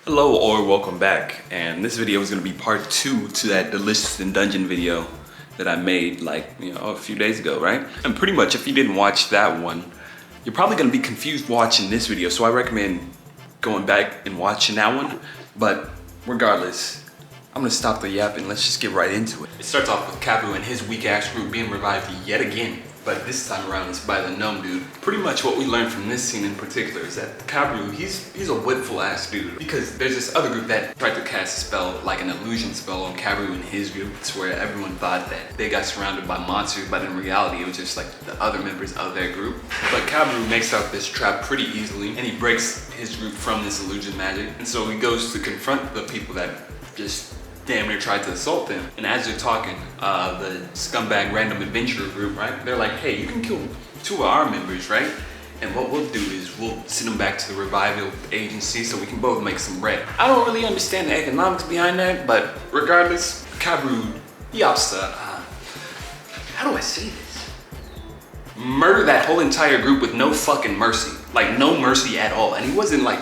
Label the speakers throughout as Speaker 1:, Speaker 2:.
Speaker 1: Hello or welcome back, and this video is going to be part 2 to that delicious in dungeon video that I made a few days ago, right? And pretty much if you didn't watch that one, you're probably going to be confused watching this video, so I recommend going back and watching that one. But regardless, I'm going to stop the yapping, let's just get right into it. It starts off with Kabu and his weak ass group being revived yet again. But this time around it's by the gnome dude. Pretty much what we learned from this scene in particular is that Kabru, he's a whipful ass dude. Because there's this other group that tried to cast a spell, like an illusion spell on Kabru and his group. It's where everyone thought that they got surrounded by monsters, but in reality it was just like the other members of their group. But Kabru makes out this trap pretty easily and he breaks his group from this illusion magic. And so he goes to confront the people that just damn near tried to assault them. And as they're talking, the scumbag random adventurer group, right? They're like, hey, you can kill 2 of our members, right? And what we'll do is we'll send them back to the revival agency so we can both make some bread. I don't really understand the economics behind that, but regardless, Kabru, he opts to, how do I say this? Murder that whole entire group with no fucking mercy. Like no mercy at all. And he wasn't like,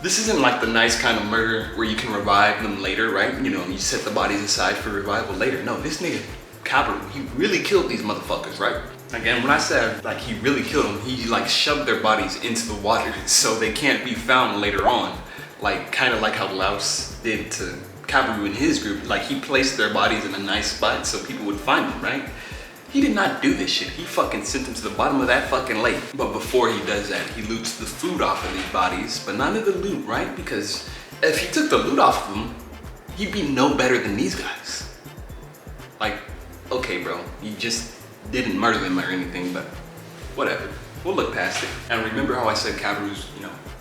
Speaker 1: this isn't like the nice kind of murder where you can revive them later, right? You know, you set the bodies aside for revival later. No, this nigga, Kabru, he really killed these motherfuckers, right? Again, when I said like he really killed them, he like shoved their bodies into the water so they can't be found later on. Like kind of like how Laos did to Kabru and his group. Like he placed their bodies in a nice spot so people would find them, right? He did not do this shit. He fucking sent them to the bottom of that fucking lake. But before he does that, he loots the food off of these bodies, but none of the loot, right? Because if he took the loot off of them, he'd be no better than these guys. Like, okay, bro, you just didn't murder them or anything, but whatever. We'll look past it. And remember how I said Kabru's,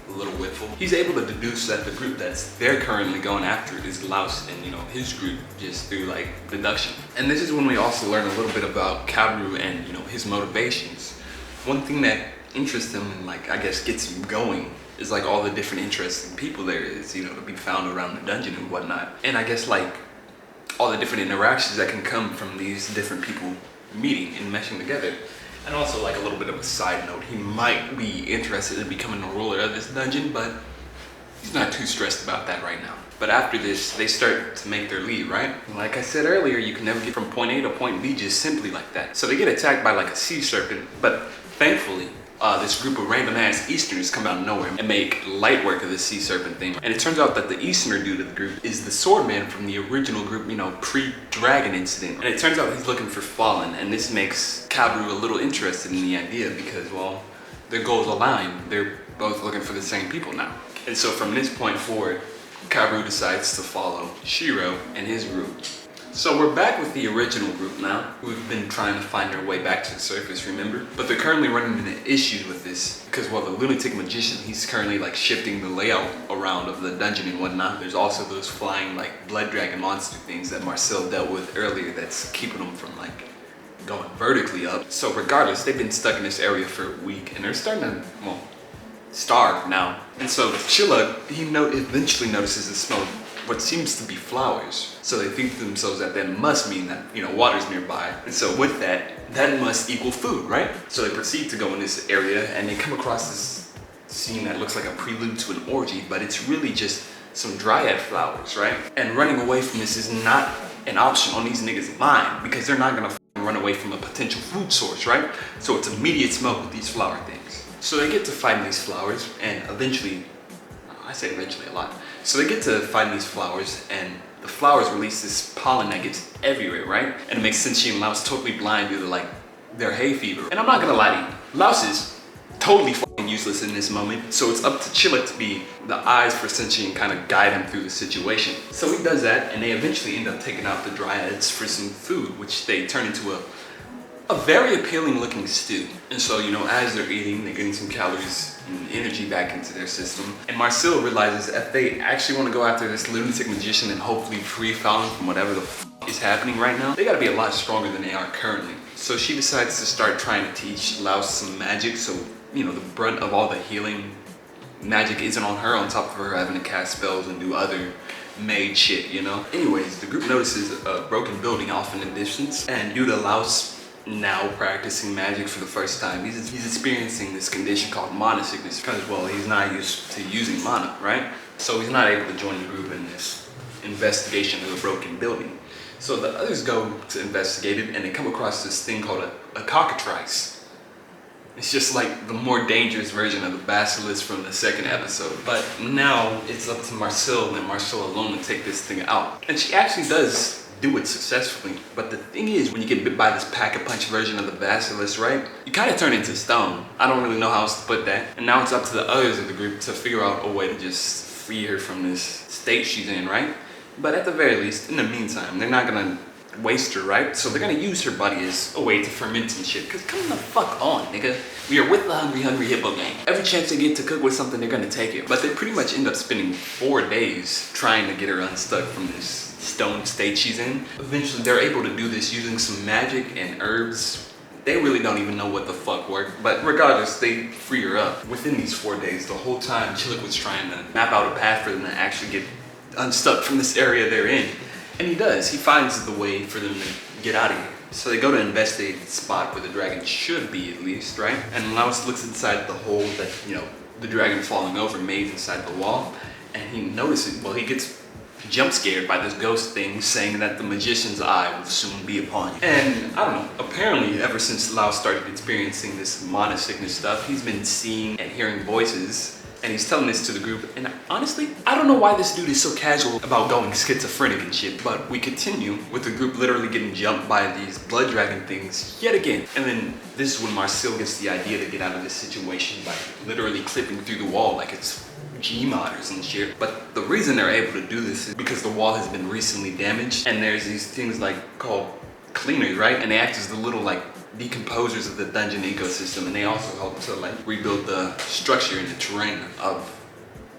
Speaker 1: a little whipful? He's able to deduce that the group they're currently going after is Laos and, his group just through like deduction. And this is when we also learn a little bit about Kabru and, his motivations. One thing that interests him and like, I guess gets him going is like all the different interesting people there is, to be found around the dungeon and whatnot. And I guess like all the different interactions that can come from these different people meeting and meshing together. And also like a little bit of a side note, he might be interested in becoming the ruler of this dungeon, but he's not too stressed about that right now. But after this, they start to make their leave, right? And like I said earlier, you can never get from point A to point B just simply like that. So they get attacked by like a sea serpent, but thankfully, this group of random ass Easterners come out of nowhere and make light work of this sea serpent thing. And it turns out that the Easterner dude of the group is the swordman from the original group, pre-dragon incident. And it turns out he's looking for Fallen, and this makes Kabru a little interested in the idea because, well, their goals align. They're both looking for the same people now. And so from this point forward, Kabru decides to follow Shiro and his group. So we're back with the original group now, who've been trying to find their way back to the surface, remember? But they're currently running into issues with this because, well, the lunatic magician, he's currently like shifting the layout around of the dungeon and whatnot. There's also those flying like blood dragon monster things that Marcel dealt with earlier that's keeping them from like going vertically up. So regardless, they've been stuck in this area for a week and they're starting to, well, starve now. And so Chilla, he eventually notices the smell of what seems to be flowers. So they think to themselves that must mean that, water's nearby. And so with that must equal food, right? So they proceed to go in this area and they come across this scene that looks like a prelude to an orgy, but it's really just some dryad flowers, right? And running away from this is not an option on these niggas' mind because they're not gonna run away from a potential food source, right? So it's immediate smoke with these flower things. So they get to find these flowers and eventually, I say eventually a lot. So they get to find these flowers and the flowers release this pollen that gets everywhere, right? And it makes Senshi and Laos totally blind due to like their hay fever. And I'm not gonna lie to you, Laos is totally fucking useless in this moment. So it's up to Chilla to be the eyes for Senshi and kind of guide him through the situation. So he does that and they eventually end up taking out the dryads for some food, which they turn into a very appealing looking stew. And so, as they're eating, they're getting some calories and energy back into their system. And Marcel realizes if they actually want to go after this lunatic magician and hopefully free Fallen from whatever the is happening right now, they gotta be a lot stronger than they are currently. So she decides to start trying to teach Laos some magic so, the brunt of all the healing magic isn't on her, on top of her having to cast spells and do other made shit, Anyways, the group notices a broken building off in the distance, and due to Laos now practicing magic for the first time, he's experiencing this condition called mana sickness because, well, he's not used to using mana, right? So he's not able to join the group in this investigation of the broken building. So the others go to investigate it, and they come across this thing called a cockatrice. It's just like the more dangerous version of the basilisk from the second episode. But now it's up to Marcel and Marcel alone to take this thing out. And she actually does do it successfully. But the thing is, when you get bit by this pack-a-punch version of the basilisk, right? You kind of turn into stone. I don't really know how else to put that. And now it's up to the others of the group to figure out a way to just free her from this state she's in, right? But at the very least, in the meantime, they're not gonna waste her, right? So they're gonna use her body as a way to ferment and shit. Cause come the fuck on, nigga. We are with the Hungry Hippo gang. Every chance they get to cook with something, they're gonna take it. But they pretty much end up spending 4 days trying to get her unstuck from this stone state she's in. Eventually, they're able to do this using some magic and herbs. They really don't even know what the fuck worked, but regardless, they free her up. Within these 4 days, the whole time, Chillick was trying to map out a path for them to actually get unstuck from this area they're in. And he does. He finds the way for them to get out of here. So they go to investigate the spot where the dragon should be, at least, right? And Laos looks inside the hole that, you know, the dragon falling over made inside the wall. And he notices, well, he gets jump scared by this ghost thing saying that the magician's eye will soon be upon you. And I don't know, apparently ever since Laos started experiencing this mana sickness stuff, he's been seeing and hearing voices. And he's telling this to the group, and honestly, I don't know why this dude is so casual about going schizophrenic and shit, but we continue with the group literally getting jumped by these blood dragon things yet again. And then this is when Marcel gets the idea to get out of this situation by literally clipping through the wall like it's Gmod or some shit. But the reason they're able to do this is because the wall has been recently damaged, and there's these things like called cleaners, right? And they act as the little like decomposers of the dungeon ecosystem, and they also help to like rebuild the structure and the terrain of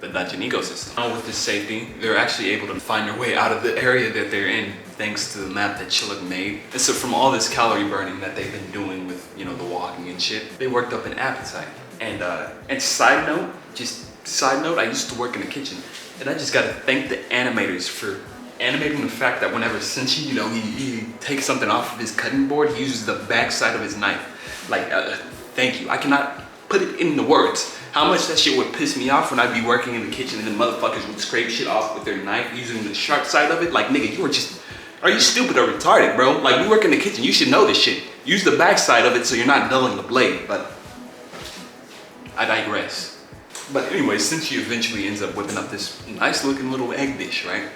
Speaker 1: the dungeon ecosystem. Now with this safety, they're actually able to find their way out of the area that they're in thanks to the map that Chillick made. And so from all this calorie burning that they've been doing with, you know, the walking and shit, they worked up an appetite. And side note, I used to work in the kitchen, and I just gotta thank the animators for animating the fact that whenever Senshi, you know, he takes something off of his cutting board, he uses the back side of his knife. Like, thank you. I cannot put it in the words how much that shit would piss me off when I'd be working in the kitchen and then motherfuckers would scrape shit off with their knife using the sharp side of it. Like, nigga, you are just, are you stupid or retarded, bro? Like, we work in the kitchen, you should know this shit. Use the back side of it so you're not dulling the blade, but I digress. But anyway, Senshi eventually ends up whipping up this nice looking little egg dish, right?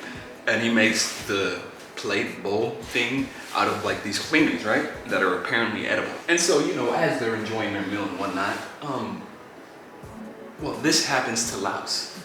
Speaker 1: And he makes the plate bowl thing out of like these cleaners, right? That are apparently edible. And so, you know, as they're enjoying their meal and whatnot, well, this happens to Laos.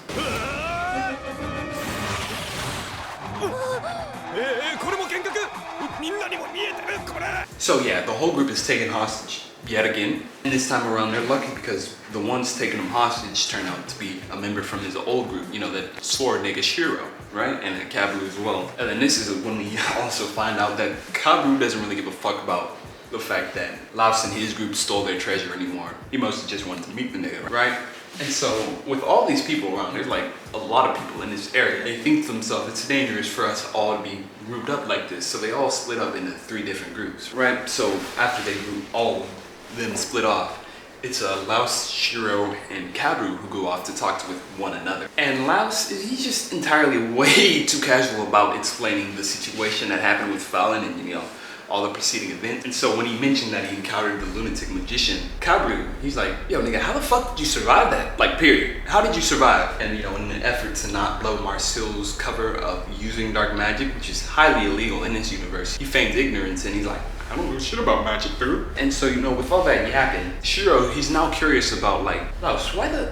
Speaker 1: So yeah, the whole group is taken hostage yet again. And this time around, they're lucky because the ones taking them hostage turn out to be a member from his old group, you know, that sword nigga Shiro, right? And Kabru as well. And then this is when we also find out that Kabru doesn't really give a fuck about the fact that Laos and his group stole their treasure anymore. He mostly just wanted to meet the nigga, right? And so with all these people around, there's like a lot of people in this area. They think to themselves, it's dangerous for us all to be grouped up like this. So they all split up into 3 different groups, right? So after they group all of them split off, it's Laos, Shiro, and Kabru who go off to talk with one another. And Laos, he's just entirely way too casual about explaining the situation that happened with Fallon and, you know, all the preceding events. And so when he mentioned that he encountered the lunatic magician, Kabru, he's like, yo nigga, how the fuck did you survive that? Like, period. How did you survive? And you know, in an effort to not blow Marcel's cover of using dark magic, which is highly illegal in this universe, he feigns ignorance and he's like, I don't know shit about magic, dude. And so, you know, with all that yakking, Shiro, he's now curious about like, Laos, why the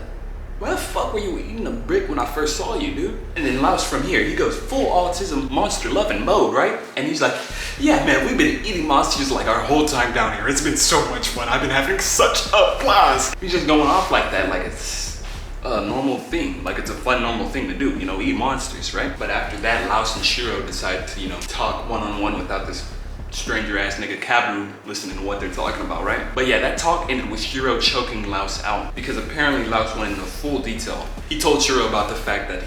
Speaker 1: fuck were you eating a brick when I first saw you, dude? And then Laos from here, he goes full autism monster loving mode, right? And he's like, yeah man, we've been eating monsters like our whole time down here. It's been so much fun. I've been having such a blast. He's just going off like that, like it's a normal thing. Like it's a fun, normal thing to do, you know, eat monsters, right? But after that, Laos and Shiro decide to, you know, talk one-on-one without this stranger ass nigga Kabru listening to what they're talking about, right? But yeah, that talk ended with Shiro choking Laos out because apparently Laos went into full detail. He told Shiro about the fact that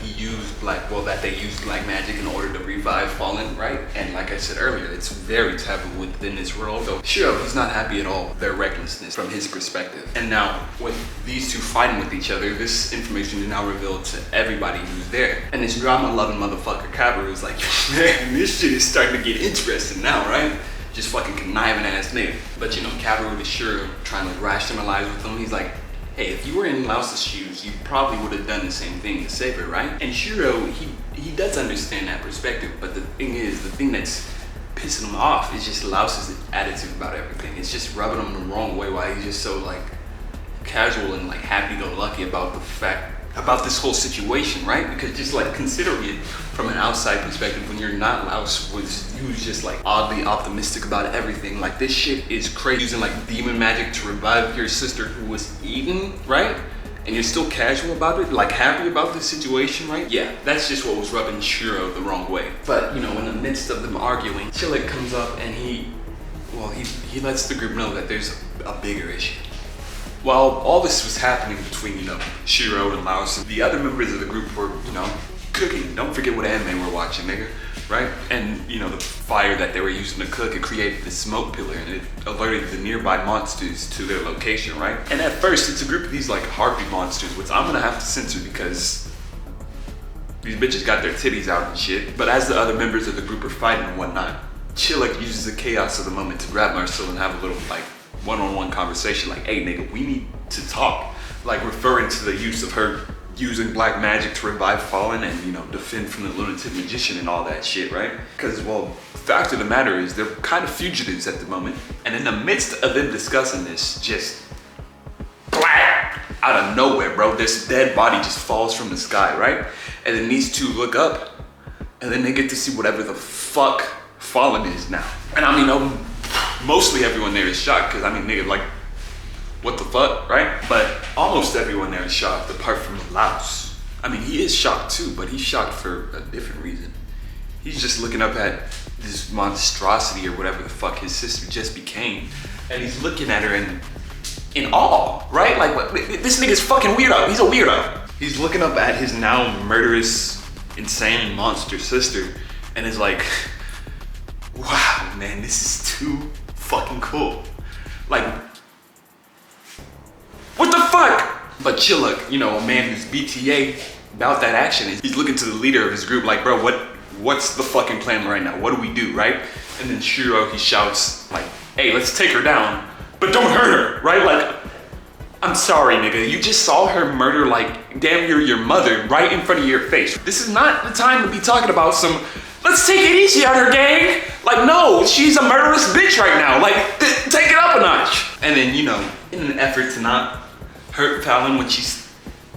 Speaker 1: that they used black magic in order to revive Fallen, right? And like I said earlier, it's very taboo within this world. So Shiro, he's not happy at all with their recklessness from his perspective. And now with these two fighting with each other, this information is now revealed to everybody who's there. And this drama-loving motherfucker Kabru is like, man, this shit is starting to get interesting now, right? Just fucking conniving ass nigga. But you know, Kabru is sure trying to rationalize with him. He's like, hey, if you were in Laos's shoes, you probably would have done the same thing to save her, right? And Shiro, he does understand that perspective, but the thing that's pissing him off is just Laos's attitude about everything. It's just rubbing him the wrong way while he's just so like casual and like happy-go-lucky about about this whole situation, right? Because just like considering it from an outside perspective, when you're not Laos, you was just like oddly optimistic about everything. Like this shit is crazy. Using like demon magic to revive your sister who was eaten, right? And you're still casual about it, like happy about the situation, right? Yeah, that's just what was rubbing Shiro the wrong way. But you know, in the midst of them arguing, Chilek comes up and he lets the group know that there's a bigger issue. While all this was happening between, you know, Shiro and Laos, the other members of the group were, you know, cooking. Don't forget what anime we're watching, nigga, right? And, you know, the fire that they were using to cook, it created this smoke pillar and it alerted the nearby monsters to their location, right? And at first, it's a group of these, like, harpy monsters, which I'm gonna have to censor because these bitches got their titties out and shit. But as the other members of the group are fighting and whatnot, Chilek uses the chaos of the moment to grab Marcel and have a little, like, one-on-one conversation, like, hey nigga, we need to talk, like referring to the use of her using black magic to revive Fallen and, you know, defend from the lunatic magician and all that shit, right? Because, well, the fact of the matter is they're kind of fugitives at the moment, and in the midst of them discussing this, just black out of nowhere, bro, this dead body just falls from the sky, right? And then these two look up and then they get to see whatever the fuck Fallen is now. And I mean, mostly everyone there is shocked because, I mean, nigga, like, what the fuck, right? But almost everyone there is shocked apart from Laos. I mean, he is shocked too, but he's shocked for a different reason. He's just looking up at this monstrosity or whatever the fuck his sister just became. And he's looking at her in awe, right? Like, what, this nigga's fucking weirdo. He's a weirdo. He's looking up at his now murderous, insane monster sister and is like, wow, man, this is too fucking cool. Like, what the fuck? But Chilek, you know, a man who's BTA about that action, he's looking to the leader of his group like, bro, what's the fucking plan right now? What do we do, right? And then Shiro, he shouts like, hey, let's take her down, but don't hurt her, right? Like, I'm sorry, nigga, you just saw her murder like damn near your mother right in front of your face. This is not the time to be talking about some, let's take it easy on her, gang. Like, no, she's a murderous bitch right now. Like, take it up a notch. And then, you know, in an effort to not hurt Fallon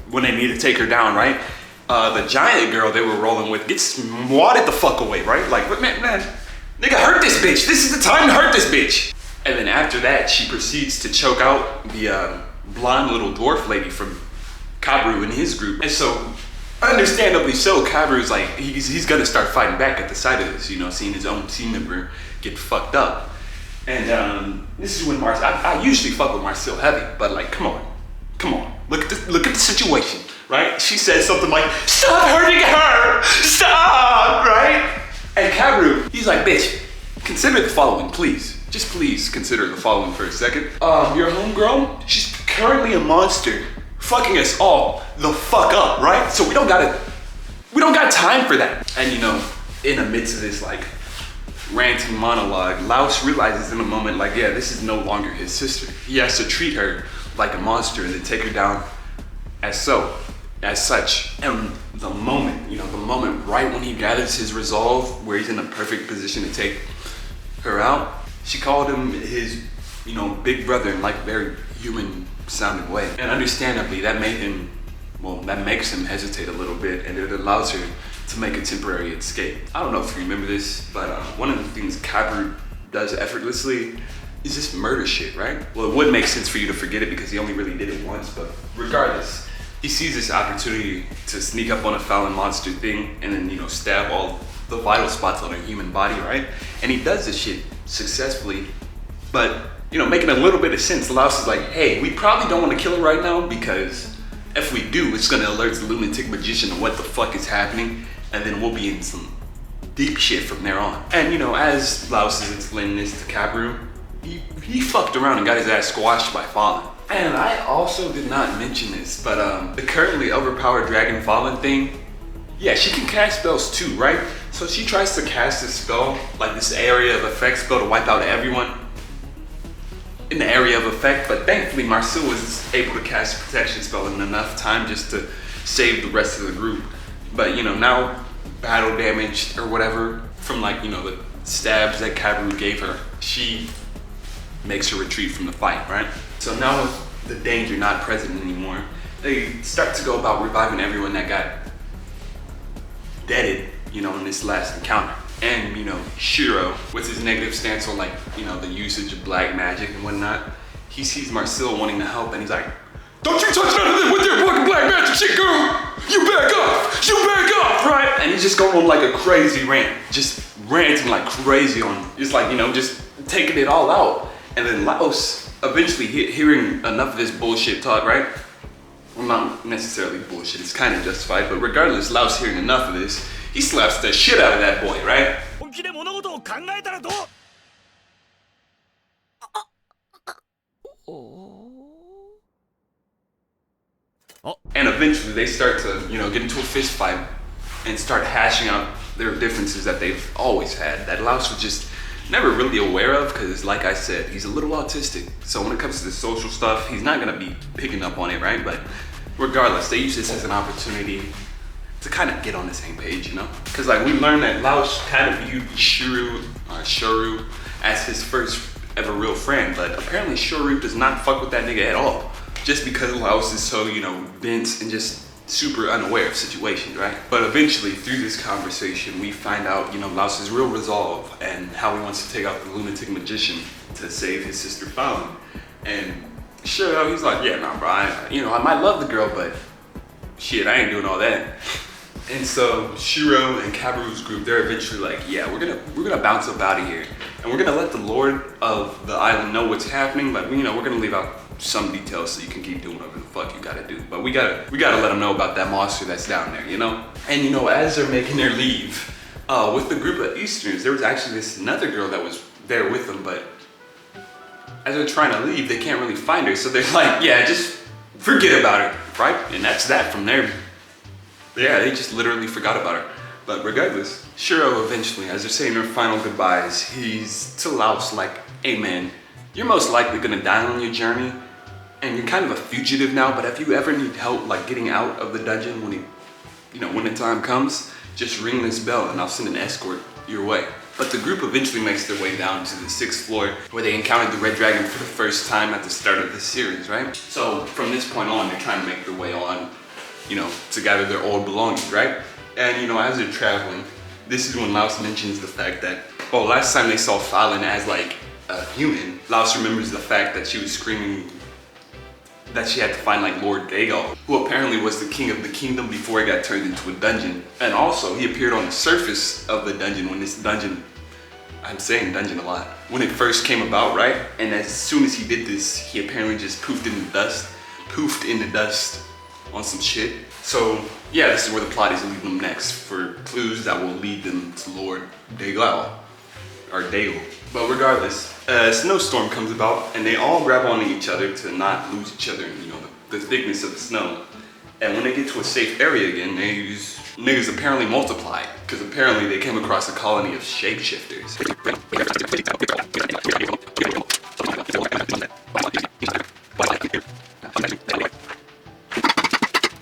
Speaker 1: when they need to take her down, right? The giant girl they were rolling with gets swatted the fuck away, right? Like, man, nigga, hurt this bitch. This is the time to hurt this bitch. And then after that, she proceeds to choke out the blonde little dwarf lady from Kabru and his group. And so, understandably so, Kabru's like, he's gonna start fighting back at the sight of this, you know, seeing his own team member get fucked up. And this is when Marcel, I usually fuck with Marcel heavy, but like, come on, look at the situation, right? She says something like, stop hurting her, stop, right? And Kabru, he's like, bitch, consider the following, please. Just please consider the following for a second. Your homegirl, she's currently a monster, fucking us all the fuck up, right? So we don't got time for that. And you know, in the midst of this like ranting monologue, Laos realizes in a moment like, yeah, this is no longer his sister. He has to treat her like a monster and then take her down as such. And the moment right when he gathers his resolve, where he's in a perfect position to take her out, she called him his, you know, big brother in like a very human sounding way. And understandably, that makes him hesitate a little bit, and it allows her to make a temporary escape. I don't know if you remember this, but one of the things Kabru does effortlessly is this murder shit, right? Well, it would make sense for you to forget it because he only really did it once, but regardless, he sees this opportunity to sneak up on a Fallon monster thing and then, you know, stab all the vital spots on a human body, right? And he does this shit successfully, but you know, making a little bit of sense. Laos is like, hey, we probably don't want to kill her right now because if we do, it's gonna alert the lunatic magician of what the fuck is happening, and then we'll be in some deep shit from there on. And you know, as Laos is explaining this to Kabru, he fucked around and got his ass squashed by Fallen. And I also did not mention this, but the currently overpowered Dragon Fallen thing, yeah, she can cast spells too, right? So she tries to cast a spell, like this area of effect spell to wipe out everyone in the area of effect, but thankfully Marcel was able to cast a protection spell in enough time just to save the rest of the group. But you know, now battle damaged or whatever from like, you know, the stabs that Kabru gave her, she makes her retreat from the fight, right? So now with the danger not present anymore, they start to go about reviving everyone that got deaded, you know, in this last encounter. And you know, Shiro, with his negative stance on like, you know, the usage of black magic and whatnot, he sees Marcel wanting to help and he's like, don't you touch none of them with your fucking black magic shit, girl! You back up! You back up! Right? And he's just going on like a crazy rant. Just ranting like crazy on, just like, you know, just taking it all out. And then Laos, eventually hearing enough of this bullshit talk, right? Well, not necessarily bullshit, it's kind of justified, but regardless, Laos hearing enough of this, he slaps the shit out of that boy, right? And eventually they start to, you know, get into a fist fight and start hashing out their differences that they've always had, that Laos was just never really aware of, because like I said, he's a little autistic. So when it comes to the social stuff, he's not gonna be picking up on it, right? But regardless, they use this as an opportunity to kind of get on the same page, you know? Because like we learned that Laos kind of viewed Shuru as his first ever real friend, but apparently Shuru does not fuck with that nigga at all. Just because Laos is so, you know, dense and just super unaware of situations, right? But eventually through this conversation, we find out, you know, Laos's real resolve and how he wants to take out the lunatic magician to save his sister Fallen. And sure, he's like, yeah, nah, bro, I might love the girl, but shit, I ain't doing all that. And so Shiro and Kabru's group, they're eventually like, yeah, we're gonna bounce up out of here, and we're gonna let the Lord of the island know what's happening, but you know, we're gonna leave out some details so you can keep doing whatever the fuck you gotta do. But we gotta let them know about that monster that's down there, you know? And you know, as they're making their leave, with the group of Easterners, there was actually this another girl that was there with them, but as they're trying to leave, they can't really find her, so they're like, yeah, just forget about her, right? And that's that from there. Yeah, they just literally forgot about her. But regardless, Shiro eventually, as they're saying their final goodbyes, he's to Laos like, hey man, you're most likely gonna die on your journey, and you're kind of a fugitive now, but if you ever need help like getting out of the dungeon when the time comes, just ring this bell and I'll send an escort your way. But the group eventually makes their way down to the 6th floor where they encountered the Red Dragon for the first time at the start of this series, right? So from this point on, they're trying to make their way on, you know, to gather their old belongings, right? And you know, as they're traveling, this is when Laos mentions the fact that, oh, last time they saw Fallen as like a human, Laos remembers the fact that she was screaming that she had to find like Lord Dagal, who apparently was the king of the kingdom before he got turned into a dungeon. And also he appeared on the surface of the dungeon when this dungeon, I'm saying dungeon a lot, when it first came about, right? And as soon as he did this, he apparently just poofed in the dust on some shit. So yeah, this is where the plot is leading them next, for clues that will lead them to Lord Dagal, or Dagal. But regardless, a snowstorm comes about and they all grab onto each other to not lose each other in, you know, the thickness of the snow. And when they get to a safe area again, niggas apparently multiply, because apparently they came across a colony of shapeshifters.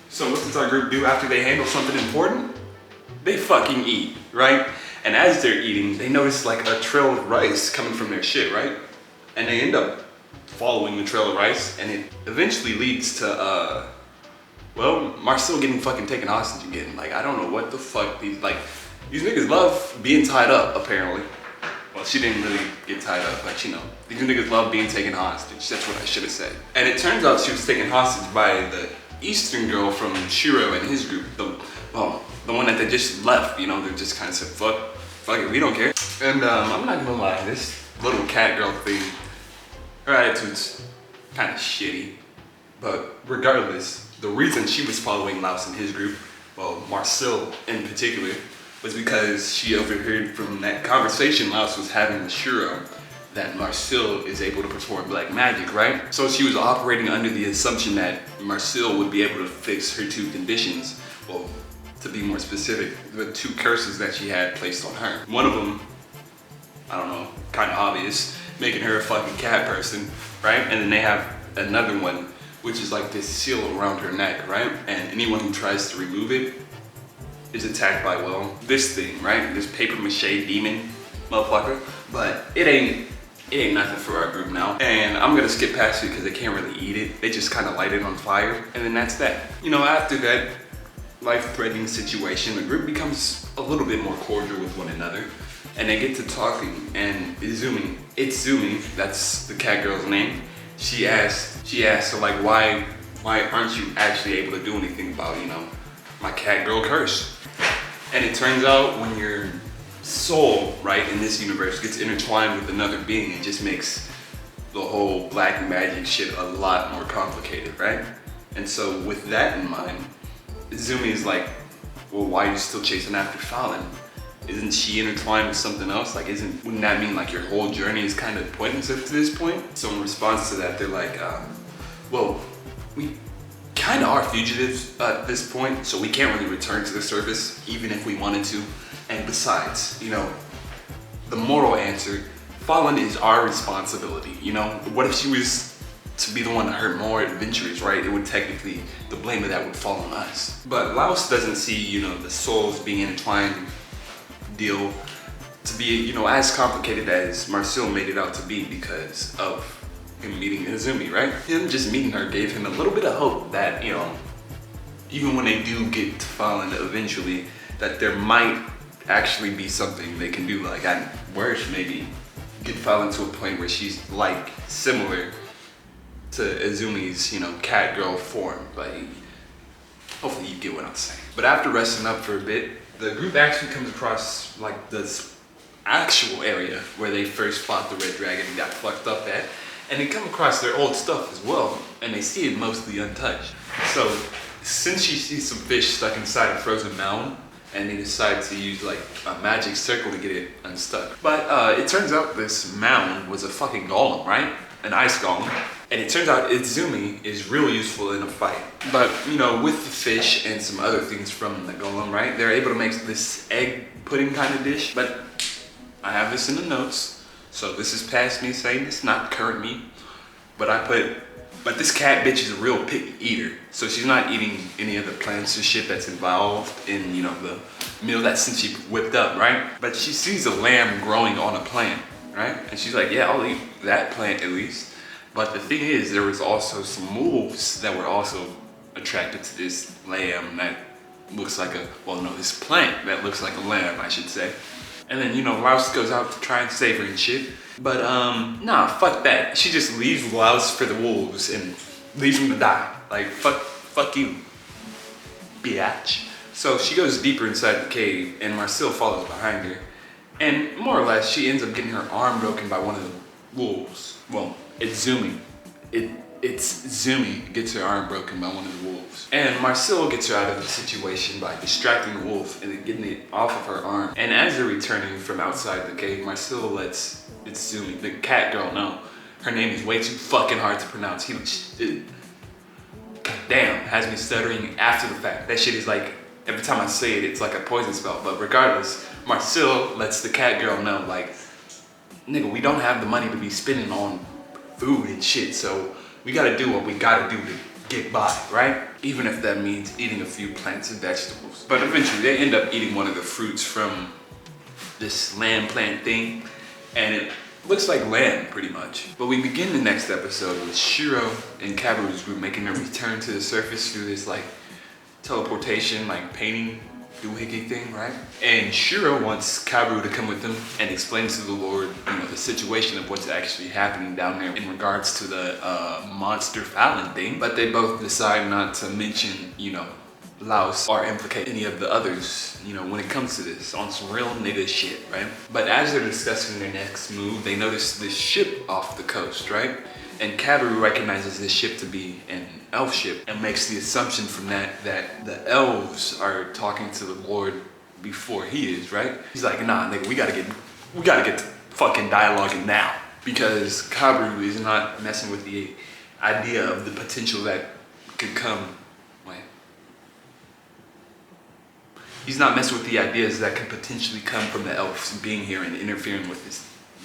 Speaker 1: So what does our group do after they handle something important? They fucking eat, right? And as they're eating, they notice like a trail of rice coming from their shit, right? And they end up following the trail of rice, and it eventually leads to, well, Marcel getting fucking taken hostage again. Like, I don't know what the fuck these niggas love being tied up, apparently. Well, she didn't really get tied up, but you know, these niggas love being taken hostage. That's what I should have said. And it turns out she was taken hostage by the Eastern girl from Shiro and his group, the one that they just left, you know, they just kind of said, fuck it, we don't care. And I'm not gonna lie, this little cat girl thing. Her attitude's kind of shitty. But regardless, the reason she was following Laos in his group, well, Marcel in particular, was because she overheard from that conversation Laos was having with Shiro that Marcel is able to perform black magic, right? So she was operating under the assumption that Marcel would be able to fix her two conditions. Well, to be more specific, the two curses that she had placed on her. One of them, I don't know, kind of obvious, making her a fucking cat person, right? And then they have another one, which is like this seal around her neck, right? And anyone who tries to remove it is attacked by, well, this thing, right? This paper mache demon motherfucker. But it ain't nothing for our group now. And I'm gonna skip past it because they can't really eat it. They just kind of light it on fire, and then that's that. You know, after that life-threatening situation, the group becomes a little bit more cordial with one another, and they get to talking, and Izumi, that's the cat girl's name, she asked her, like, why aren't you actually able to do anything about, you know, my cat girl curse? And it turns out when your soul, right, in this universe gets intertwined with another being, it just makes the whole black magic shit a lot more complicated, right? And so with that in mind, Izumi is like, well, why are you still chasing after Fallon? Isn't she intertwined with something else? Like, wouldn't that mean like your whole journey is kind of pointless up to this point? So in response to that, they're like, well, we kind of are fugitives at this point, so we can't really return to the surface even if we wanted to. And besides, you know, the moral answer, Fallon is our responsibility. You know, what if she was to be the one to hurt more adventurers, right? It would technically, the blame of that would fall on us. But Laos doesn't see, you know, the souls being intertwined deal to be, you know, as complicated as Marcel made it out to be because of him meeting Izumi, right? Him just meeting her gave him a little bit of hope that, you know, even when they do get to Fallon eventually, that there might actually be something they can do, like at worst maybe get Fallon to a point where she's like similar to Izumi's, you know, cat girl form. Like, hopefully you get what I'm saying. But after resting up for a bit, the group actually comes across like this actual area where they first fought the Red Dragon and got fucked up at. And they come across their old stuff as well, and they see it mostly untouched. So since she sees some fish stuck inside a frozen mound, and they decide to use like a magic circle to get it unstuck. But it turns out this mound was a fucking golem, right? An ice golem. And it turns out Izumi is real useful in a fight. But, you know, with the fish and some other things from the golem, right? They're able to make this egg pudding kind of dish. But I have this in the notes. So this is past me saying it's not current me. But this cat bitch is a real picky eater. So she's not eating any of the plants or shit that's involved in, you know, the meal that since she whipped up, right? But she sees a lamb growing on a plant, right? And she's like, yeah, I'll eat that plant at least. But the thing is, there was also some wolves that were also attracted to this lamb that looks like this plant that looks like a lamb, I should say. And then, you know, Laos goes out to try and save her and shit. But, nah, fuck that. She just leaves Laos for the wolves and leaves him to die. Like, fuck you, biatch. So she goes deeper inside the cave and Marcel follows behind her. And more or less, she ends up getting her arm broken by one of the wolves. Well, it's Zumi. It's Zumi gets her arm broken by one of the wolves. And Marcel gets her out of the situation by distracting the wolf and then getting it off of her arm. And as they're returning from outside the cave, Marcel lets Zumi, the cat girl, know her name is way too fucking hard to pronounce. Damn, has me stuttering after the fact. That shit is like, every time I say it, it's like a poison spell. But regardless, Marcel lets the cat girl know, like, nigga, we don't have the money to be spending on food and shit, so we gotta do what we gotta do to get by, right? Even if that means eating a few plants and vegetables. But eventually they end up eating one of the fruits from this lamb plant thing, and it looks like lamb pretty much. But we begin the next episode with Shiro and Kaburu's group making a return to the surface through this like teleportation, like painting doohickey thing, right? And Shiro wants Kaburu to come with him and explain to the Lord, you know, the situation of what's actually happening down there in regards to the monster Fallon thing. But they both decide not to mention, you know, Laos or implicate any of the others, you know, when it comes to this, on some real nigga shit, right? But as they're discussing their next move, they notice this ship off the coast, right? And Kabaru recognizes this ship to be an elf ship and makes the assumption from that the elves are talking to the Lord before he is, right? He's like, nah, nigga, we gotta get to fucking dialoguing now, because Kabaru is not messing with the idea of the potential that could come. He's not messing with the ideas that could potentially come from the elves being here and interfering with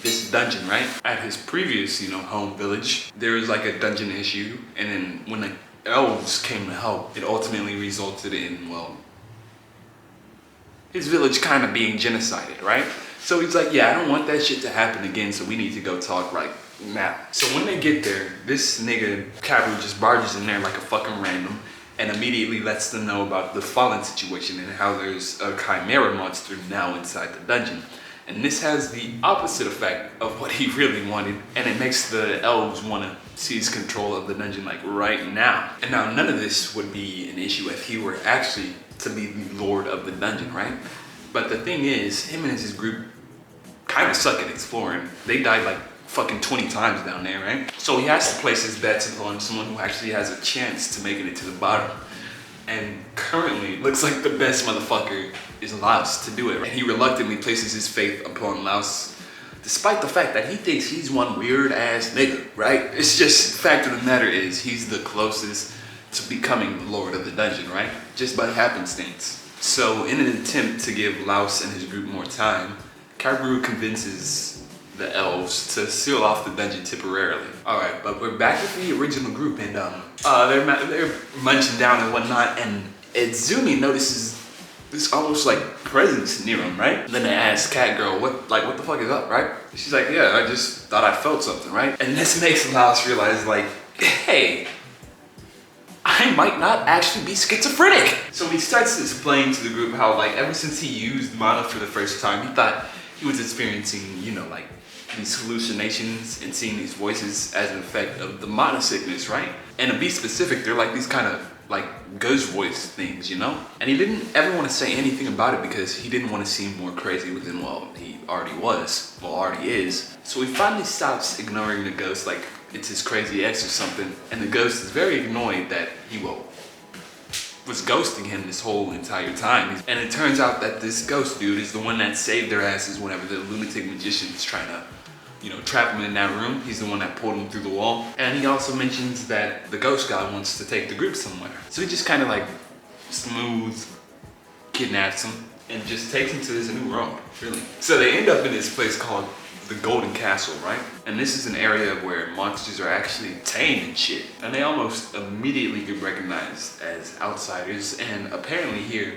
Speaker 1: this dungeon, right? At his previous, you know, home village, there was like a dungeon issue, and then when the elves came to help, it ultimately resulted in, well, his village kind of being genocided, right? So he's like, yeah, I don't want that shit to happen again, so we need to go talk right now. So when they get there, this nigga Kabaru just barges in there like a fucking random and immediately lets them know about the fallen situation and how there's a chimera monster now inside the dungeon. And this has the opposite effect of what he really wanted, and it makes the elves want to seize control of the dungeon like right now. And now none of this would be an issue if he were actually to be the lord of the dungeon, right? But the thing is, him and his group kind of suck at exploring. They died like fucking 20 times down there, right? So he has to place his bets upon someone who actually has a chance to making it to the bottom. And currently, looks like the best motherfucker is Laos to do it. Right? He reluctantly places his faith upon Laos, despite the fact that he thinks he's one weird ass nigga, right? It's just, the fact of the matter is, he's the closest to becoming the lord of the dungeon, right? Just by happenstance. So in an attempt to give Laos and his group more time, Kabaru convinces the elves to seal off the dungeon temporarily. All right, but we're back with the original group, and they're munching down and whatnot, and Izumi notices this almost like presence near him, right? And then they ask Catgirl, what the fuck is up, right? She's like, yeah, I just thought I felt something, right? And this makes Laos realize, like, hey, I might not actually be schizophrenic. So he starts to explain to the group how, like, ever since he used mana for the first time, he thought he was experiencing, you know, like, these hallucinations and seeing these voices as an effect of the mana sickness, right? And to be specific, they're like these kind of like ghost voice things, you know? And he didn't ever want to say anything about it because he didn't want to seem more crazy than, well, he already was, well, already is. So he finally stops ignoring the ghost like it's his crazy ex or something, and the ghost is very annoyed that he, well, was ghosting him this whole entire time. And it turns out that this ghost dude is the one that saved their asses whenever the lunatic magician is trying to, you know, trap him in that room. He's the one that pulled him through the wall. And he also mentions that the ghost guy wants to take the group somewhere. So he just kind of like smooth kidnaps him and just takes him to this new world, really. So they end up in this place called the Golden Castle, right? And this is an area where monsters are actually tamed and shit. And they almost immediately get recognized as outsiders. And apparently here,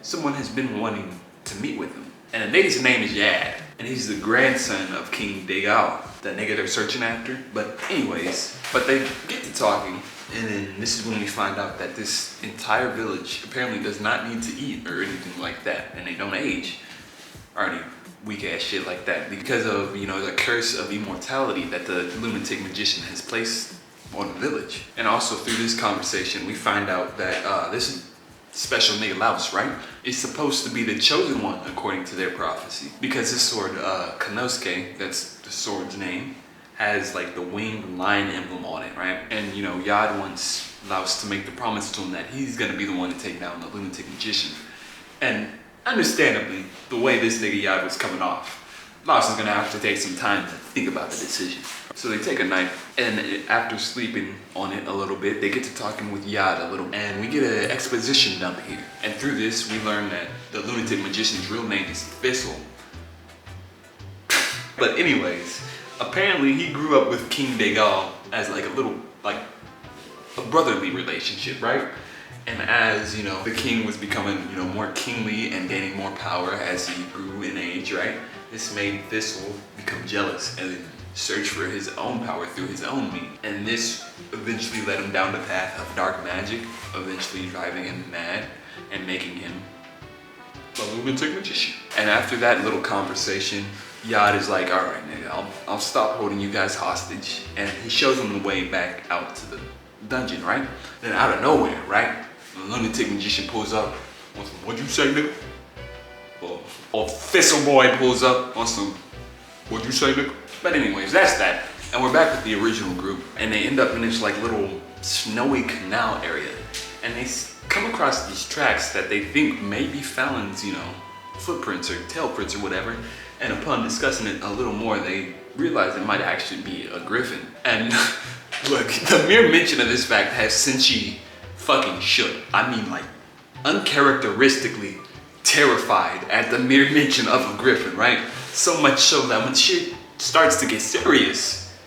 Speaker 1: someone has been wanting to meet with them. And the nigga's name is Yad. And he's the grandson of King Degao, that nigga they're searching after. But anyways, they get to talking. And then this is when we find out that this entire village apparently does not need to eat or anything like that. And they don't age or any weak ass shit like that because of, you know, the curse of immortality that the lunatic magician has placed on the village. And also through this conversation, we find out that this special nigga Laos, right, is supposed to be the chosen one according to their prophecy. Because this sword, Konosuke, that's the sword's name, has like the winged lion emblem on it, right? And you know, Yad wants Laos to make the promise to him that he's gonna be the one to take down the lunatic magician. And understandably, the way this nigga Yad was coming off, Laos is gonna have to take some time to think about the decision. So they take a knife, and after sleeping on it a little bit, they get to talking with Yad a little, and we get an exposition dump here. And through this, we learn that the lunatic magician's real name is Thistle. But anyways, apparently he grew up with King Degao as like a little, like a brotherly relationship, right? And as, you know, the king was becoming, you know, more kingly and gaining more power as he grew in age, right? This made Thistle become jealous and search for his own power through his own means. And this eventually led him down the path of dark magic, eventually driving him mad and making him a lunatic magician. And after that little conversation, Yad is like, all right, nigga, I'll stop holding you guys hostage. And he shows them the way back out to the dungeon, right? Then out of nowhere, right? A lunatic magician pulls up on some, what'd you say, nigga? Or Thistle Boy pulls up on some, what'd you say, nigga? But anyways, that's that. And we're back with the original group. And they end up in this like little snowy canal area. And they come across these tracks that they think may be Fallon's, you know, footprints or tail prints or whatever. And upon discussing it a little more, they realize it might actually be a griffin. And look, the mere mention of this fact has Cinchi fucking shook. I mean, like, uncharacteristically terrified at the mere mention of a griffin, right? So much so that when shit starts to get serious,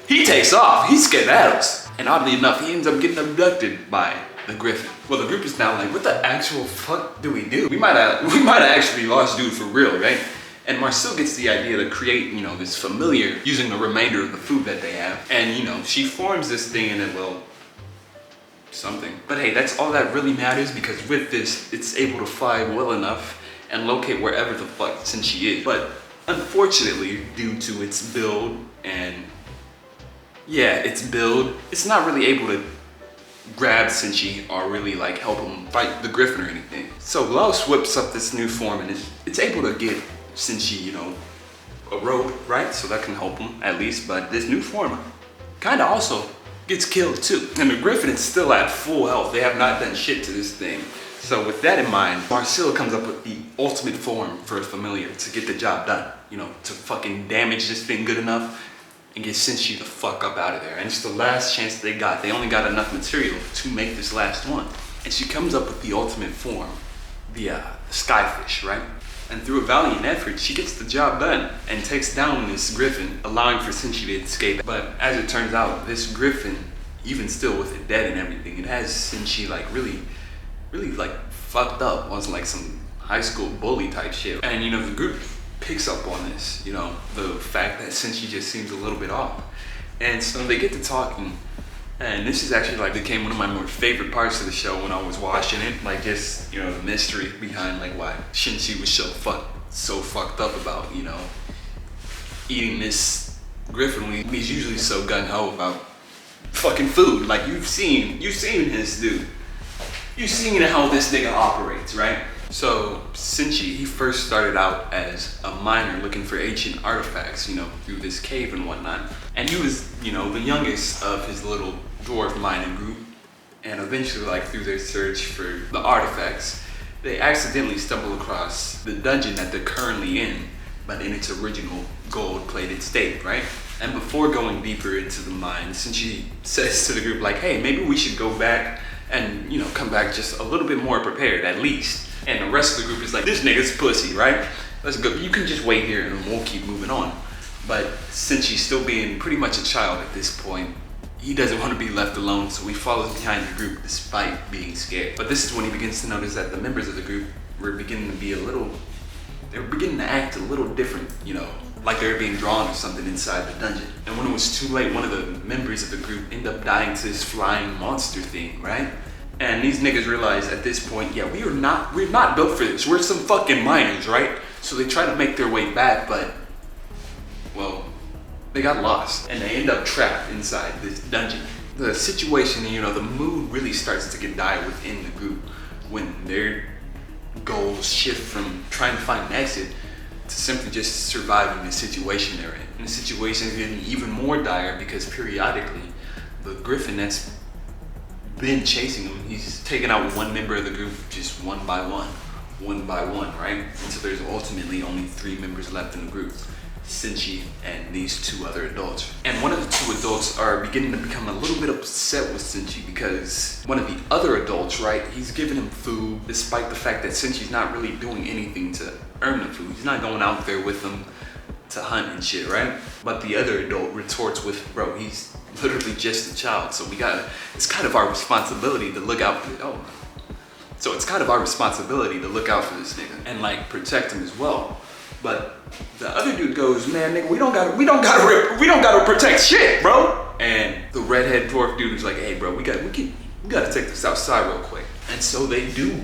Speaker 1: he takes off, he skedaddles. And oddly enough, he ends up getting abducted by the griffin. Well, the group is now like, what the actual fuck do we do? We might have actually lost dude for real, right? And Marcel gets the idea to create, you know, this familiar using the remainder of the food that they have. And, you know, she forms this thing and then, well, something. But hey, that's all that really matters, because with this, it's able to fly well enough and locate wherever the fuck since she is. But unfortunately, due to its build and, yeah, its build, it's not really able to grab Cinchi or really like help him fight the griffin or anything. So Laos whips up this new form and it's able to get Cinchi, you know, a rope, right? So that can help him at least, but this new form kinda also gets killed too. And the griffin is still at full health. They have not done shit to this thing. So with that in mind, Marcel comes up with the ultimate form for a familiar to get the job done. You know, to fucking damage this thing good enough and get Cinchi the fuck up out of there. And it's the last chance they got. They only got enough material to make this last one. And she comes up with the ultimate form, the skyfish, right? And through a valiant effort, she gets the job done and takes down this griffin, allowing for Cinchi to escape. But as it turns out, this griffin, even still with it dead and everything, it has Cinchi like really like fucked up on like some high school bully type shit. And you know, the group picks up on this, you know, the fact that Cinchi just seems a little bit off. And so they get to talking, and this is actually like became one of my more favorite parts of the show when I was watching it. Like just, you know, the mystery behind like why Cinchi was so fucked up about, you know, eating this griffin when he's usually so gung-ho about fucking food. Like you've seen this dude. You've seen how this nigga operates, right? So Cinchi, he first started out as a miner looking for ancient artifacts, you know, through this cave and whatnot. And he was, you know, the youngest of his little dwarf mining group. And eventually, like through their search for the artifacts, they accidentally stumble across the dungeon that they're currently in, but in its original gold-plated state, right? And before going deeper into the mine, Cinchi says to the group like, hey, maybe we should go back and, you know, come back just a little bit more prepared, at least. And the rest of the group is like, this nigga's pussy, right? Let's go, you can just wait here and we'll keep moving on. But since she's still being pretty much a child at this point, he doesn't want to be left alone, so he follows behind the group despite being scared. But this is when he begins to notice that the members of the group were beginning to be they were beginning to act a little different, you know, like they were being drawn or something inside the dungeon. And when it was too late, one of the members of the group ended up dying to this flying monster thing, right? And these niggas realize at this point, yeah, we're not built for this. We're some fucking miners, right? So they try to make their way back, but, well, they got lost and they end up trapped inside this dungeon. The situation, you know, the mood really starts to get dire within the group when their goals shift from trying to find an exit to simply just surviving the situation they're in. And the situation is getting even more dire because periodically the griffin that's been chasing him, he's taking out one member of the group just one by one, right? Until there's ultimately only 3 members left in the group. Cinchi and these 2 other adults. And one of the 2 adults are beginning to become a little bit upset with Cinchi because one of the other adults, right, he's giving him food despite the fact that Cinchi's not really doing anything to earn the food. He's not going out there with them to hunt and shit, right? But the other adult retorts with, bro, he's literally just a child, so it's kind of our responsibility to look out for So it's kind of our responsibility to look out for this nigga and like protect him as well. But the other dude goes, man, nigga, we don't gotta protect shit, bro. And the redhead dwarf dude is like, hey, bro, we gotta take this outside real quick. And so they do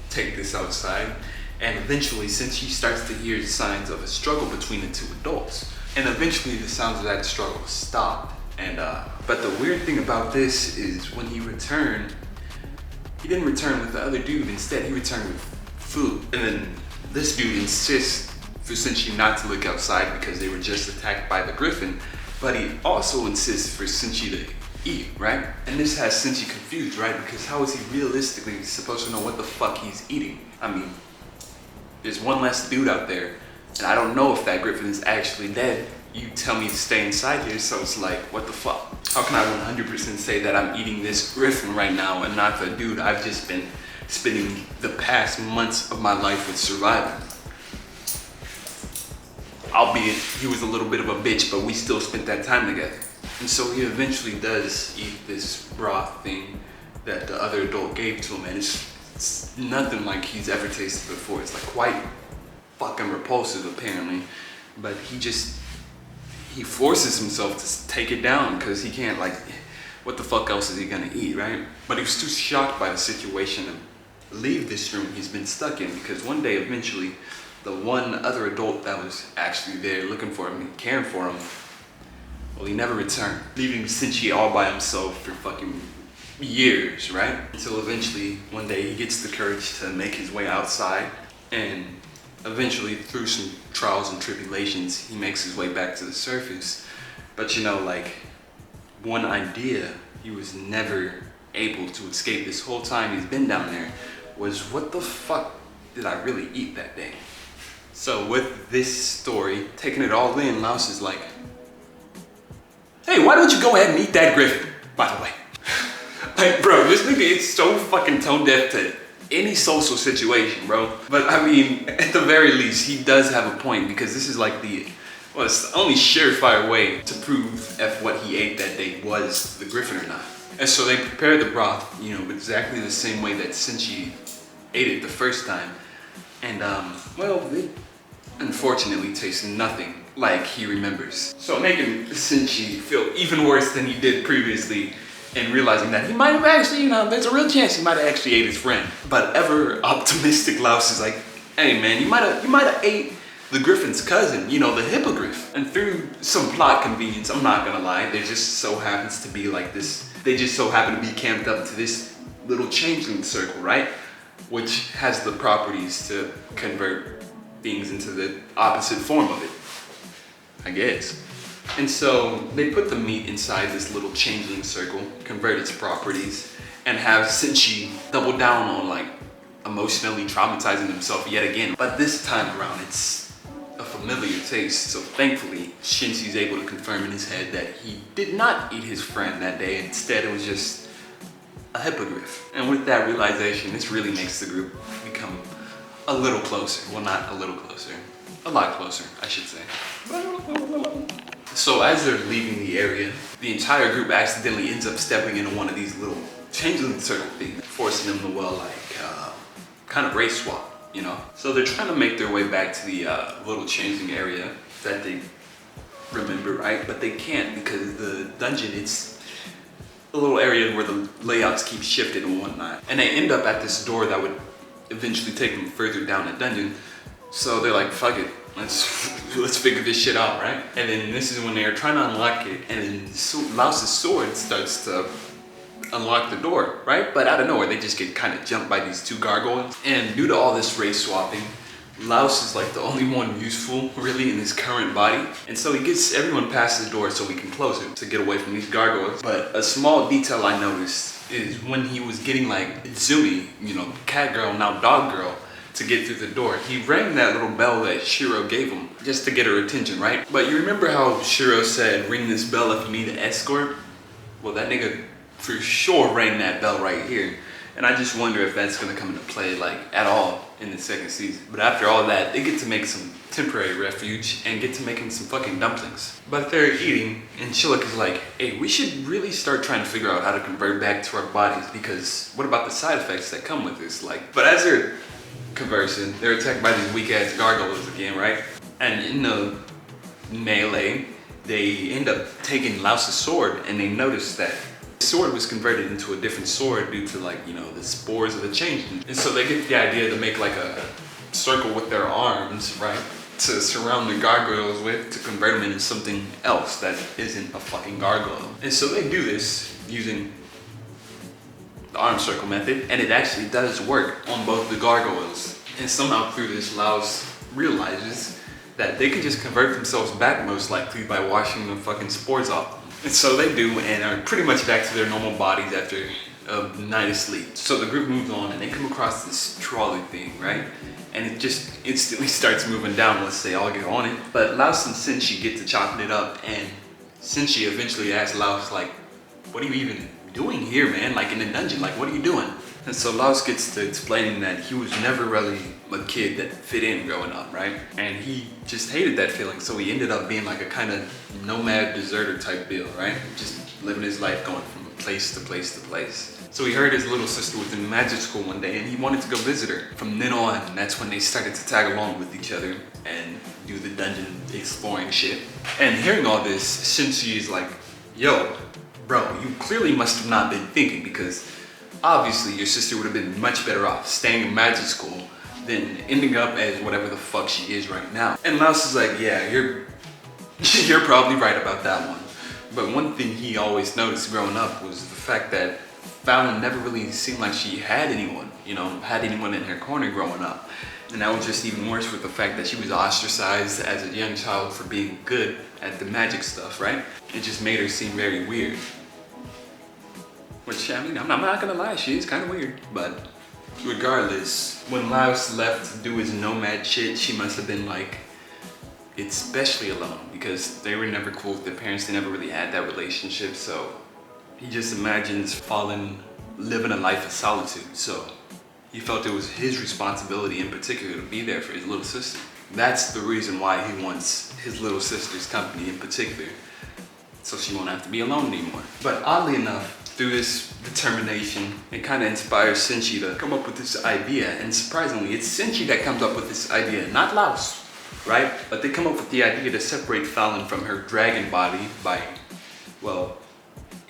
Speaker 1: take this outside. And eventually, since he starts to hear signs of a struggle between the 2 adults, and eventually the sounds of that struggle stopped. And but the weird thing about this is when he returned, he didn't return with the other dude. Instead, he returned with food. And then this dude insists for Senshi not to look outside because they were just attacked by the griffin. But he also insists for Senshi to eat, right? And this has Senshi confused, right? Because how is he realistically supposed to know what the fuck he's eating? I mean, there's one less dude out there, and I don't know if that griffin is actually dead. You tell me to stay inside here, so it's like, what the fuck? How can I 100% say that I'm eating this griffin right now and not the dude I've just been spending the past months of my life with surviving? Albeit, he was a little bit of a bitch, but we still spent that time together. And so he eventually does eat this broth thing that the other adult gave to him, and it's nothing like he's ever tasted before. It's like quite fucking repulsive apparently, but he forces himself to take it down because he can't, like, what the fuck else is he gonna eat, right? But he was too shocked by the situation to leave this room he's been stuck in, because one day eventually the one other adult that was actually there looking for him and caring for him, well, he never returned, leaving Senshi all by himself for fucking years, right? Until eventually one day he gets the courage to make his way outside, and eventually through some trials and tribulations he makes his way back to the surface. But you know, like, one idea he was never able to escape this whole time he's been down there was, what the fuck did I really eat that day? So with this story, taking it all in, Laos is like, hey, why don't you go ahead and eat that griffin, by the way? Like, bro, this nigga is so fucking tone deaf to any social situation, bro. But I mean, at the very least, he does have a point, because this is like it's the only surefire way to prove if what he ate that day was the griffin or not. And so they prepare the broth, you know, exactly the same way that Senshi ate it the first time. And well, it unfortunately tastes nothing like he remembers. So making Senshi feel even worse than he did previously, and realizing that he might have actually, you know, there's a real chance he might have actually ate his friend. But ever optimistic Laos is like, hey man, you might have ate the griffin's cousin, you know, the hippogriff. And through some plot convenience, I'm not gonna lie, there just so happens to be like this, they just so happen to be camped up to this little changeling circle, right? Which has the properties to convert things into the opposite form of it, I guess. And so they put the meat inside this little changeling circle, convert its properties, and have Senshi double down on, like, emotionally traumatizing himself yet again. But this time around, it's a familiar taste. So thankfully, Shinshi's able to confirm in his head that he did not eat his friend that day. Instead, it was just a hippogriff. And with that realization, this really makes the group become a little closer. Well, not a little closer, a lot closer, I should say. So as they're leaving the area, the entire group accidentally ends up stepping into one of these little changeling circle things, forcing them to, well, like, kind of race swap, you know? So they're trying to make their way back to the little changing area that they remember, right? But they can't, because the dungeon, it's a little area where the layouts keep shifting and whatnot. And they end up at this door that would eventually take them further down the dungeon. So they're like, fuck it, let's figure this shit out, right? And then this is when they're trying to unlock it, and then Laos's sword starts to unlock the door, right? But out of nowhere, they just get kind of jumped by these two gargoyles. And due to all this race swapping, Laos is like the only one useful really in his current body. And so he gets everyone past the door so he can close it to get away from these gargoyles. But a small detail I noticed is when he was getting like Zumi, you know, cat girl, now dog girl, to get through the door, he rang that little bell that Shiro gave him just to get her attention, right? But you remember how Shiro said, ring this bell if you need an escort? Well, that nigga for sure rang that bell right here. And I just wonder if that's gonna come into play, like, at all in the second season. But after all that, they get to make some temporary refuge and get to making some fucking dumplings. But they're eating, and Chillik is like, hey, we should really start trying to figure out how to convert back to our bodies, because what about the side effects that come with this? Like, but as they're conversing, they're attacked by these weak ass gargoyles again, right? And in the melee, they end up taking Laos's sword, and they notice that the sword was converted into a different sword due to, like, you know, the spores of the changeling. And so they get the idea to make like a circle with their arms, right? To surround the gargoyles with, to convert them into something else that isn't a fucking gargoyle. And so they do this using the arm circle method, and it actually does work on both the gargoyles. And somehow through this, Laos realizes that they can just convert themselves back most likely by washing the fucking spores off. And so they do, and are pretty much back to their normal bodies after a night of sleep. So the group moves on, and they come across this trolley thing, right? And it just instantly starts moving down once they all get on it. But Laos and Senshi get to chopping it up, and Senshi eventually asks Laos, like, what are you even doing here, man? Like in the dungeon, like what are you doing? And so Laos gets to explaining that he was never really a kid that fit in growing up, right? And he just hated that feeling, so he ended up being like a kind of nomad deserter type deal, right? Just living his life going from place to place to place. So he heard his little sister was in magic school one day and he wanted to go visit her. From then on, that's when they started to tag along with each other and do the dungeon exploring shit. And hearing all this, Senshi is like, yo, bro, you clearly must have not been thinking, because obviously your sister would have been much better off staying in magic school than ending up as whatever the fuck she is right now. And Laos is like, yeah, you're probably right about that one. But one thing he always noticed growing up was the fact that Fallon never really seemed like she had anyone, had anyone in her corner growing up. And that was just even worse with the fact that she was ostracized as a young child for being good at the magic stuff, right? It just made her seem very weird. Which, I mean, I'm not gonna lie, she is kind of weird. But regardless, when Laos left to do his nomad shit, she must have been like, especially alone, because they were never cool with their parents. They never really had that relationship. So he just imagines Fallen living a life of solitude. So he felt it was his responsibility in particular to be there for his little sister. That's the reason why he wants his little sister's company in particular, so she won't have to be alone anymore. But oddly enough, through this determination, it kind of inspires Senshi to come up with this idea. And surprisingly, it's Senshi that comes up with this idea, not Laos, right? But they come up with the idea to separate Fallon from her dragon body by, well,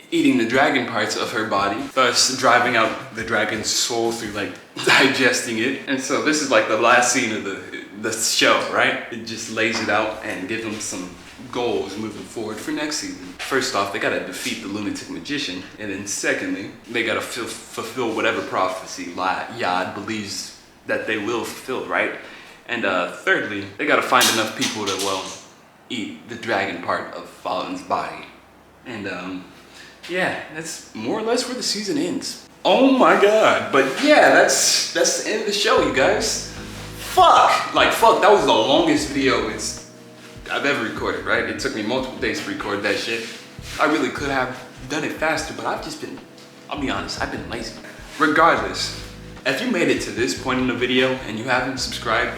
Speaker 1: eating the dragon parts of her body, thus driving out the dragon's soul through like digesting it. And so this is like the last scene of the show, right? It just lays it out and gives them some goals moving forward for next season. First off, they gotta defeat the lunatic magician, and then secondly, they gotta fulfill whatever prophecy Yad believes that they will fulfill, right? And thirdly, they gotta find enough people to, well, eat the dragon part of Fallen's body. And yeah, that's more or less where the season ends. Oh my god, but yeah, that's the end of the show, you guys. Fuck, that was the longest video I've ever recorded, right? It took me multiple days to record that shit. I really could have done it faster, but I'll be honest, I've been lazy. Regardless, if you made it to this point in the video and you haven't subscribed,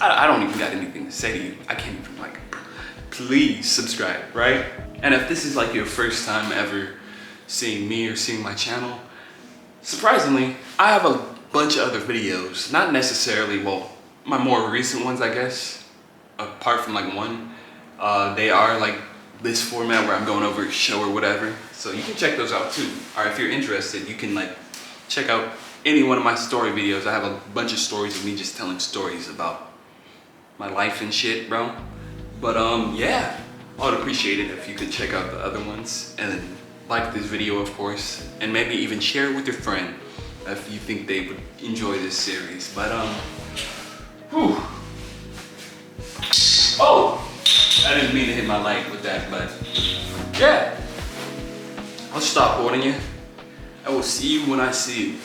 Speaker 1: I don't even got anything to say to you. I can't even, please subscribe, right? And if this is like your first time ever seeing me or seeing my channel, surprisingly, I have a bunch of other videos, not necessarily, well, my more recent ones, I guess, apart from like one, they are like this format where I'm going over a show or whatever. So you can check those out too. Or if you're interested, you can like check out any one of my story videos. I have a bunch of stories of me just telling stories about my life and shit, bro. But yeah, I would appreciate it if you could check out the other ones and then like this video, of course, and maybe even share it with your friend if you think they would enjoy this series. But whew. Oh, I didn't mean to hit my light with that, but yeah, I'll stop holding you. I will see you when I see you.